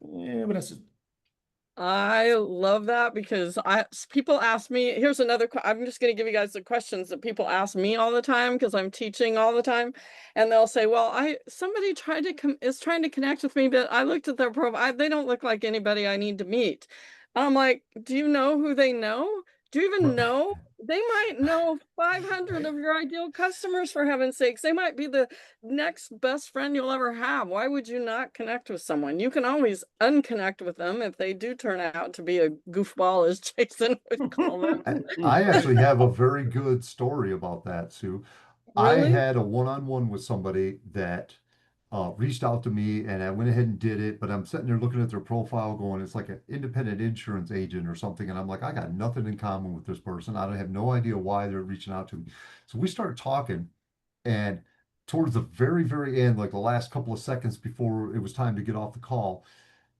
S4: Yeah, but that's just
S1: I love that because people ask me, here's another, I'm just going to give you guys the questions that people ask me all the time because I'm teaching all the time. And they'll say, well, somebody is trying to connect with me, but I looked at their profile. They don't look like anybody I need to meet. I'm like, do you know who they know? Do you even know? They might know 500 of your ideal customers, for heaven's sakes. They might be the next best friend you'll ever have. Why would you not connect with someone? You can always unconnect with them if they do turn out to be a goofball, as Jason would call them.
S3: I actually have a very good story about that, Sue. I
S1: Really?
S3: had a one-on-one with somebody that reached out to me and I went ahead and did it, but I'm sitting there looking at their profile going, it's like an independent insurance agent or something. And I'm like, I got nothing in common with this person. I don't have no idea why they're reaching out to me. So we started talking, and towards the very, very end, like the last couple of seconds before it was time to get off the call,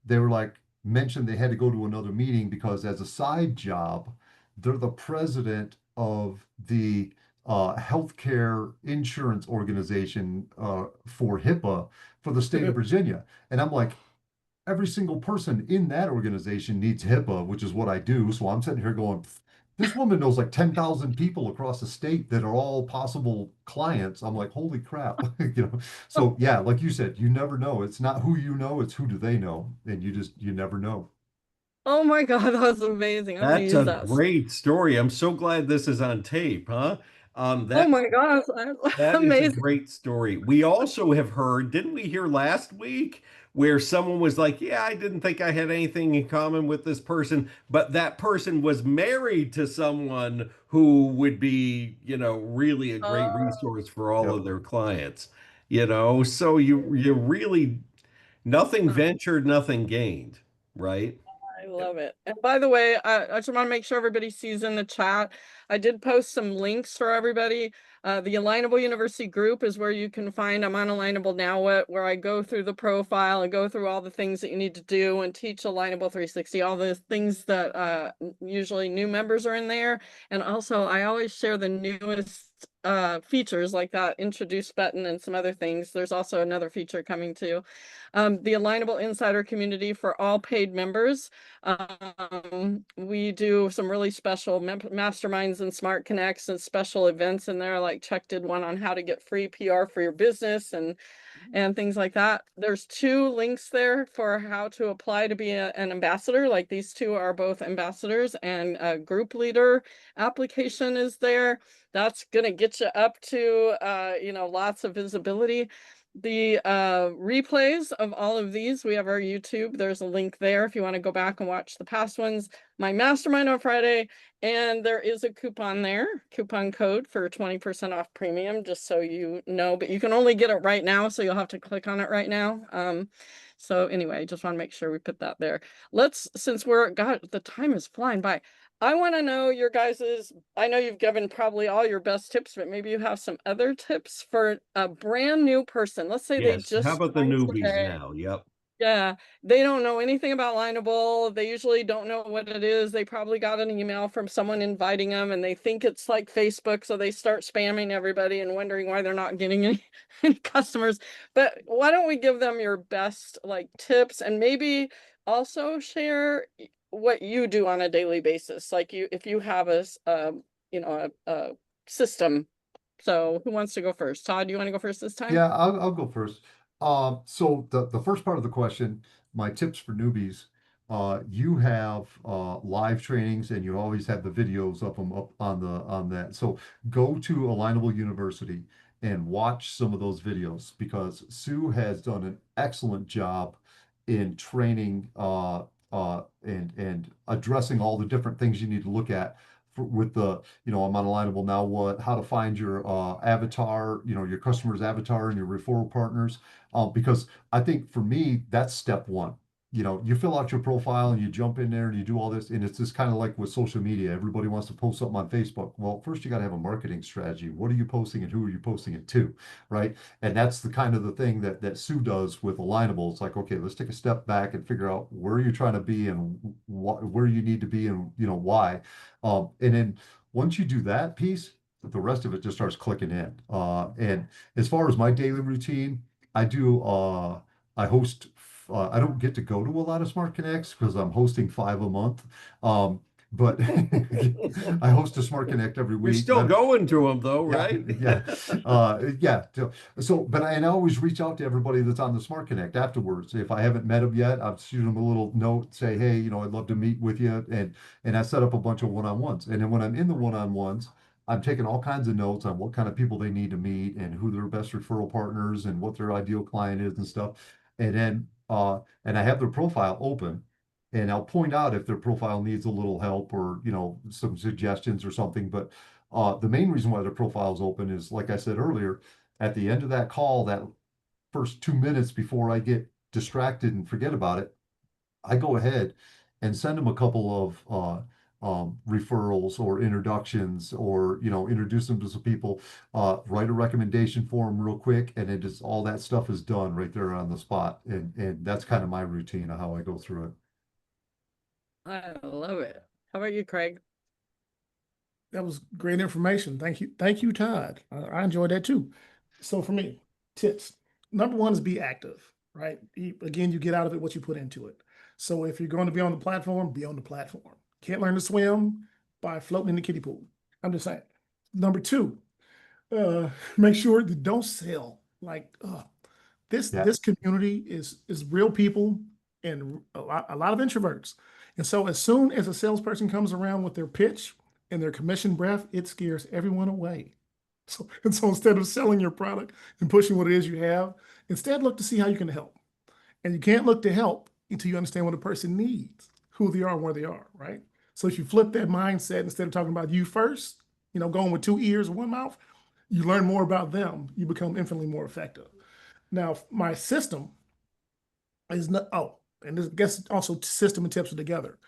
S3: they were like, mentioned they had to go to another meeting because as a side job, they're the president of the healthcare insurance organization for HIPAA for the state of Virginia. And I'm like, every single person in that organization needs HIPAA, which is what I do. So I'm sitting here going, this woman knows like 10,000 people across the state that are all possible clients. I'm like, holy crap. So yeah, like you said, you never know. It's not who you know, it's who do they know. And you never know.
S1: Oh my God, that was amazing. I'm gonna
S2: That's
S1: use
S2: a
S1: that.
S2: great story. I'm so glad this is on tape, huh?
S1: Oh
S2: That
S1: my gosh,
S2: that is a
S1: amazing.
S2: great story. We also have heard, didn't we hear last week where someone was like, "Yeah, I didn't think I had anything in common with this person," but that person was married to someone who would be, really a great
S1: Oh,
S2: resource for all
S3: Yep.
S2: of their clients. So you really nothing ventured, nothing gained, right?
S1: I love it. And by the way, I just want to make sure everybody sees in the chat. I did post some links for everybody. The Alignable University group is where you can find, I'm on Alignable Now, where I go through the profile and go through all the things that you need to do and teach Alignable 360, all the things that usually new members are in there. And also, I always share the newest features like that introduce button and some other things. There's also another feature coming too. The Alignable Insider community for all paid members. We do some really special masterminds and smart connects and special events in there. Like Chuck did one on how to get free PR for your business and things like that. There's 2 links there for how to apply to be an ambassador. Like these 2 are both ambassadors, and a group leader application is there. That's gonna get you up to lots of visibility. The replays of all of these, we have our YouTube. There's a link there if you want to go back and watch the past ones. My mastermind on Friday, and there is a coupon there, coupon code for 20% off premium, just so you know, but you can only get it right now, so you'll have to click on it right now. So anyway, just want to make sure we put that there. Since God, the time is flying by. I want to know your guys's, I know you've given probably all your best tips, but maybe you have some other tips for a brand new person. Let's say they
S2: Yes. How
S1: just
S2: about the
S1: joined
S2: newbies
S1: today.
S2: now? Yep.
S1: Yeah, they don't know anything about Lineable. They usually don't know what it is. They probably got an email from someone inviting them and they think it's like Facebook. So they start spamming everybody and wondering why they're not getting any customers. But why don't we give them your best tips and maybe also share what you do on a daily basis? Like if you have a system. So who wants to go first? Todd, you want to go first this time?
S3: Yeah, I'll go first. So the first part of the question, my tips for newbies, you have live trainings and you always have the videos of them up on that. So go to Alignable University and watch some of those videos because Sue has done an excellent job in training and addressing all the different things you need to look at with the, I'm on Alignable now, how to find your avatar, your customer's avatar and your referral partners. Because I think for me, that's step one. You fill out your profile and you jump in there and you do all this, and it's just kind of like with social media. Everybody wants to post something on Facebook. Well, first you got to have a marketing strategy. What are you posting and who are you posting it to, right? And that's the kind of the thing that Sue does with Alignable. It's like, okay, let's take a step back and figure out where you're trying to be and where you need to be and why. And then once you do that piece, the rest of it just starts clicking in. And as far as my daily routine, I do. I host. I don't get to go to a lot of Smart Connects because I'm hosting 5 a month. But I host a Smart Connect every
S2: You're
S3: week.
S2: still going to them though,
S3: Yeah,
S2: right?
S3: yeah, yeah. But I always reach out to everybody that's on the Smart Connect afterwards. If I haven't met them yet, I'll shoot them a little note, say, hey, I'd love to meet with you, and I set up a bunch of one-on-ones. And then when I'm in the one-on-ones, I'm taking all kinds of notes on what kind of people they need to meet and who their best referral partners and what their ideal client is and stuff. And then and I have their profile open, and I'll point out if their profile needs a little help or some suggestions or something. But the main reason why their profile is open is, like I said earlier, at the end of that call, that first 2 minutes before I get distracted and forget about it, I go ahead and send them a couple of referrals or introductions, or introduce them to some people, write a recommendation for them real quick, and then just all that stuff is done right there on the spot. And that's kind of my routine of how I go through it.
S1: I love it. How about you, Craig?
S4: That was great information. Thank you, Todd. I enjoyed that too. So for me, tips. Number one is be active, right? Again, you get out of it what you put into it. So if you're going to be on the platform, be on the platform. Can't learn to swim by floating in the kiddie pool. I'm just saying. Number two, make sure you don't sell. Like this
S3: Yeah.
S4: this community is real people and a lot of introverts. And so as soon as a salesperson comes around with their pitch and their commission breath, it scares everyone away. So instead of selling your product and pushing what it is you have, instead look to see how you can help. And you can't look to help until you understand what a person needs, who they are, and where they are, right? So if you flip that mindset, instead of talking about you first, going with 2 ears and 1 mouth, you learn more about them. You become infinitely more effective. Now, my system is not, and this gets also system and tips are together.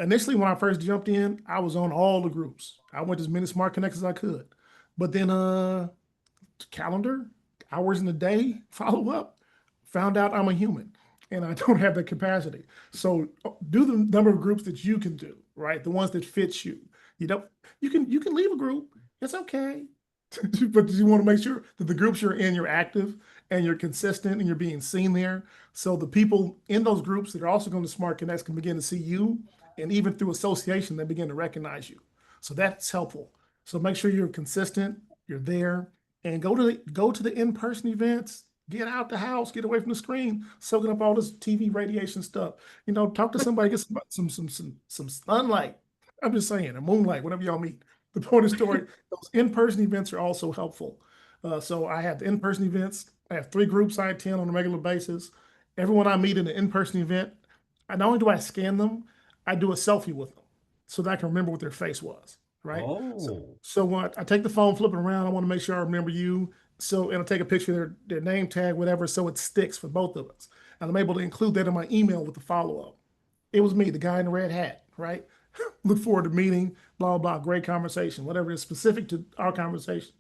S4: Initially, when I first jumped in, I was on all the groups. I went as many smart connects as I could. But then calendar, hours in the day, follow up, found out I'm a human and I don't have the capacity. So do the number of groups that you can do, right? The ones that fit you. You can leave a group. It's okay. But you want to make sure that the groups you're in, you're active and you're consistent and you're being seen there. So the people in those groups that are also going to Smart Connects can begin to see you, and even through association, they begin to recognize you. So that's helpful. So make sure you're consistent, you're there, and go to the in-person events. Get out the house, get away from the screen, soaking up all this TV radiation stuff. Talk to somebody, get some sunlight. I'm just saying, a moonlight, whatever y'all meet. The point of the story, those in-person events are also helpful. So I have the in-person events. I have 3 groups I attend on a regular basis. Everyone I meet in an in-person event, not only do I scan them, I do a selfie with them so that I can remember what their face was, right?
S2: Oh,
S4: So when I take the phone, flip it around, I want to make sure I remember you. So, and I'll take a picture of their name tag, whatever, so it sticks for both of us. And I'm able to include that in my email with the follow-up. It was me, the guy in the red hat, right? Look forward to meeting, blah, blah, great conversation, whatever is specific to our conversation.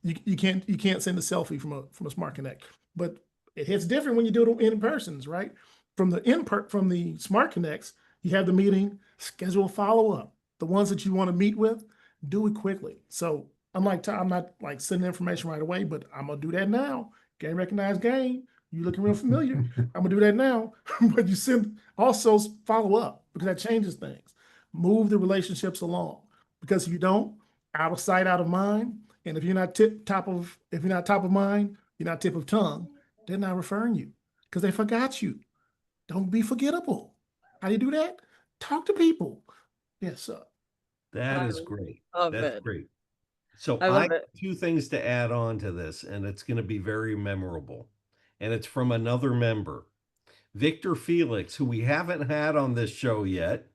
S4: You can't send a selfie from a Smart Connect, but it hits different when you do it in persons, right? From the Smart Connects, you have the meeting, schedule a follow-up. The ones that you want to meet with, do it quickly. So I'm not like sending information right away, but I'm gonna do that now. Game recognized game. You looking real familiar. I'm gonna do that now. But you also follow up because that changes things. Move the relationships along, because if you don't, out of sight, out of mind. And if you're not top of mind, you're not tip of tongue, they're not referring you because they forgot you. Don't be forgettable. How do you do that? Talk to people. Yes, sir.
S2: that
S1: I
S2: is great.
S1: love
S2: That's
S1: it.
S2: great. So
S1: I
S2: I
S1: love
S2: have
S1: it.
S2: 2 things to add on to this, and it's going to be very memorable. And it's from another member, Victor Felix, who we haven't had on this show yet.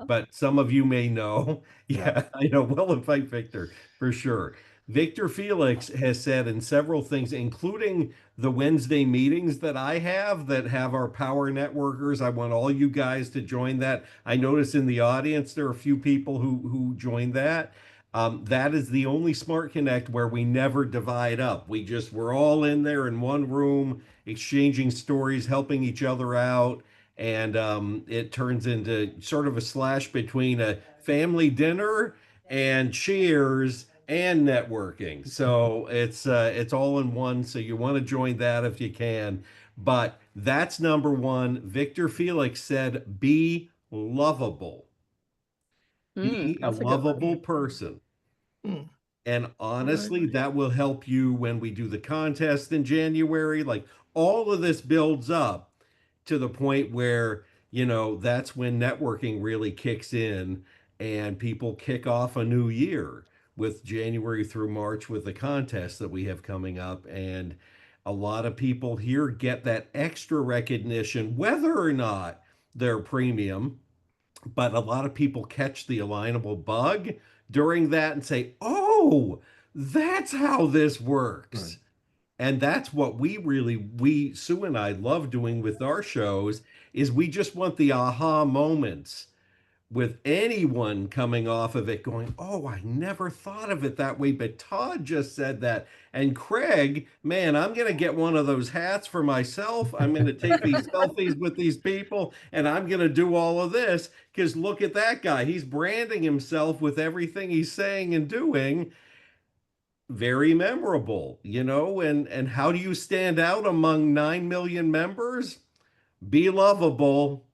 S2: but some of you may know.
S3: Yeah.
S2: Yeah, I know. We'll invite Victor for sure. Victor Felix has said in several things, including the Wednesday meetings that have our power networkers. I want all you guys to join that. I notice in the audience there are a few people who joined that. That is the only Smart Connect where we never divide up. We're all in there in one room, exchanging stories, helping each other out, and it turns into sort of a slash between a family dinner and cheers and networking. So it's all in one. So you want to join that if you can. But that's number one. Victor Felix said, "Be lovable. Be a
S1: That's a good one.
S2: lovable person."
S4: Mm.
S2: And
S4: Right.
S2: honestly, that will help you when we do the contest in January. Like all of this builds up to the point where, that's when networking really kicks in and people kick off a new year with January through March with the contest that we have coming up. And a lot of people here get that extra recognition, whether or not they're premium, but a lot of people catch the alignable bug during that and say, "Oh, that's how this
S3: Right.
S2: works." And that's what Sue and I love doing with our shows is we just want the aha moments with anyone coming off of it going, "Oh, I never thought of it that way, but Todd just said that." And Craig, man, I'm going to get one of those hats for myself. I'm going to take these selfies with these people and I'm going to do all of this because look at that guy. He's branding himself with everything he's saying and doing. Very memorable, and how do you stand out among 9 million members? Be lovable,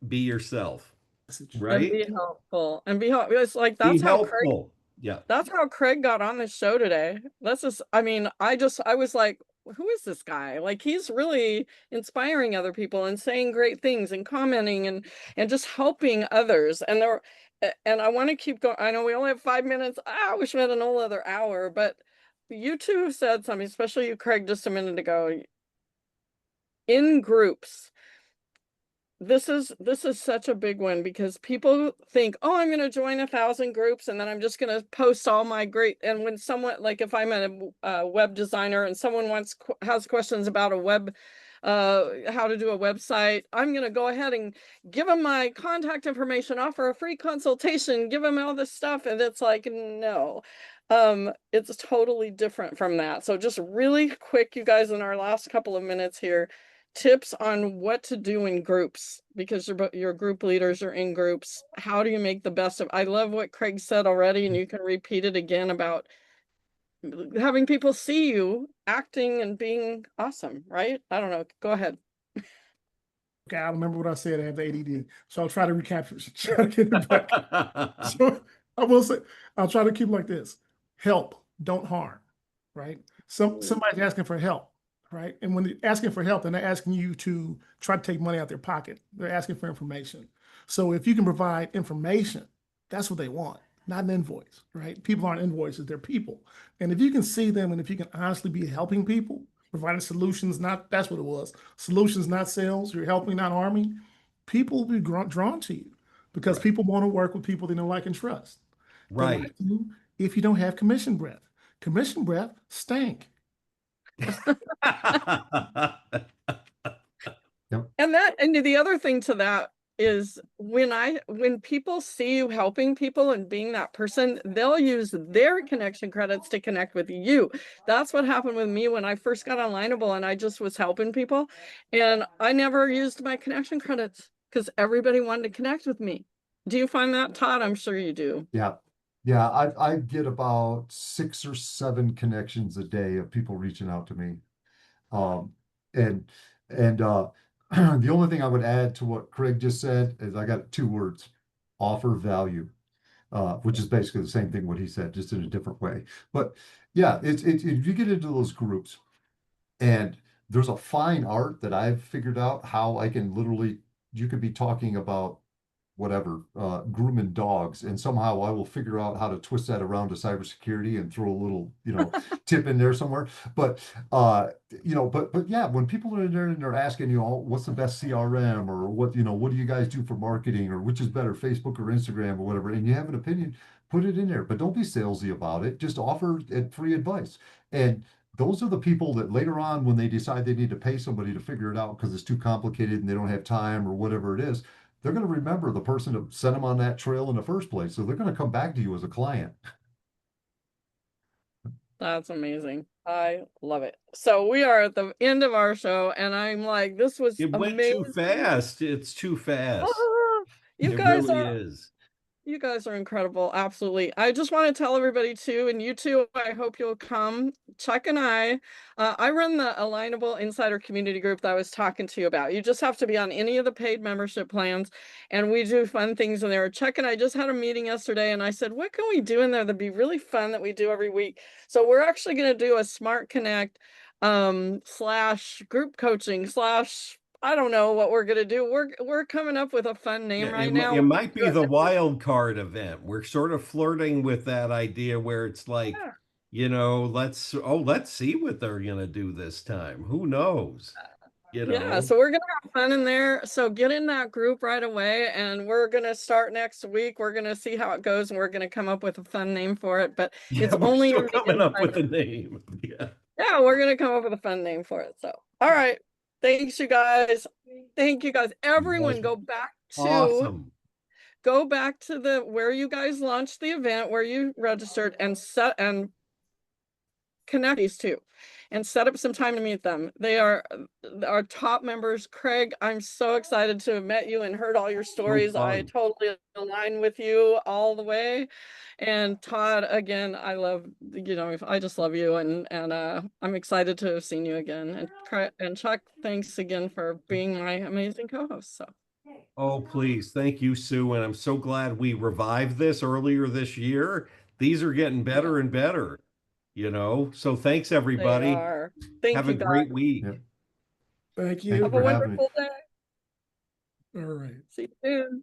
S2: be yourself,
S4: Message.
S1: And
S2: right?
S1: be helpful and be helpful. It's like
S2: Be helpful. Yeah.
S1: that's how Craig got on the show today. That's just, I mean, I was like, who is this guy? Like, he's really inspiring other people and saying great things and commenting and just helping others. And I want to keep going. I know we only have 5 minutes. I wish we had an whole other hour, but you two said something, especially you, Craig, just a minute ago. In groups, this is such a big one because people think, oh, I'm going to join 1,000 groups and then I'm just going to post all my great. And when someone, like if I'm a web designer and someone has questions about a web, how to do a website, I'm going to go ahead and give them my contact information, offer a free consultation, give them all this stuff. And it's like, no, it's totally different from that. So just really quick, you guys, in our last couple of minutes here, tips on what to do in groups because your group leaders are in groups. How do you make the best of? I love what Craig said already, and you can repeat it again about having people see you acting and being awesome, right? I don't know. Go ahead.
S4: Okay, I remember what I said. I have the ADD, so I'll try to recapture. Try to get it back. So I will say, I'll try to keep it like this: help, don't harm. Right? Somebody's asking for help, right? And when they're asking for help, then they're asking you to try to take money out their pocket. They're asking for information. So if you can provide information, that's what they want, not an invoice, right? People aren't invoices, they're people. And if you can see them and if you can honestly be helping people, providing solutions, that's what it was. Solutions, not sales. You're helping, not harming. People will be drawn to you because
S2: Right.
S4: people want to work with people they know, like, and trust. They
S2: Right.
S4: like you if you don't have commission breath. Commission breath stank.
S1: And the other thing to that is when people see you helping people and being that person, they'll use their connection credits to connect with you. That's what happened with me when I first got Alignable and I just was helping people. And I never used my connection credits because everybody wanted to connect with me. Do you find that, Todd? I'm sure you do.
S3: Yeah. Yeah. I get about 6 or 7 connections a day of people reaching out to me. Um, and the only thing I would add to what Craig just said is I got 2 words: offer value, which is basically the same thing what he said, just in a different way. But yeah, it's if you get into those groups, and there's a fine art that I've figured out how I can literally, you could be talking about whatever, grooming dogs, and somehow I will figure out how to twist that around to cybersecurity and throw a little, tip in there somewhere. But but yeah, when people are in there and they're asking, what's the best CRM, or what do you guys do for marketing, or which is better, Facebook or Instagram or whatever, and you have an opinion, put it in there, but don't be salesy about it. Just offer free advice. And those are the people that later on, when they decide they need to pay somebody to figure it out because it's too complicated and they don't have time or whatever it is, they're going to remember the person that sent them on that trail in the first place. So they're going to come back to you as a client.
S1: That's amazing. I love it. So we are at the end of our show, and I'm like, this was
S2: It went
S1: amazing.
S2: too fast. It's too fast.
S1: You
S2: It
S1: guys
S2: really
S1: are
S2: is.
S1: You guys are incredible. Absolutely. I just want to tell everybody too, and you too, I hope you'll come. Chuck and I run the Alignable Insider Community Group that I was talking to you about. You just have to be on any of the paid membership plans, and we do fun things in there. Chuck and I just had a meeting yesterday, and I said, what can we do in there that'd be really fun that we do every week? So we're actually going to do a Smart Connect slash group coaching slash I don't know what we're gonna do. We're coming up with a fun name
S2: Yeah,
S1: right now.
S2: it might be the wild card event. We're sort of flirting with that idea where it's like, let's see what they're gonna do this time. Who knows?
S1: Yeah, so we're gonna have fun in there. So get in that group right away, and we're gonna start next week. We're gonna see how it goes, and we're gonna come up with a fun name for it. But it's
S2: we're
S1: only
S2: still coming up with a name.
S1: Yeah, we're gonna come up with a fun name for it. So all right. Thanks, you guys. Thank you guys. Everyone go back to
S2: awesome.
S1: Go back to the where you guys launched the event, where you registered, and connect these two and set up some time to meet them. They are our top members. Craig, I'm so excited to have met you and heard all your stories. I totally align with you all the way. And Todd, again, I love, I just love you, and I'm excited to have seen you again. And Chuck, thanks again for being my amazing co-host. So
S2: oh, please. Thank you, Sue. And I'm so glad we revived this earlier this year. These are getting better and better, So thanks, everybody.
S1: They are. Thank
S2: Have
S1: you,
S2: a great
S1: guys.
S2: week.
S3: Yep.
S4: Thank you.
S3: Thank
S1: Have
S3: you
S1: a
S3: for having me.
S1: wonderful day.
S4: All right.
S1: See you soon.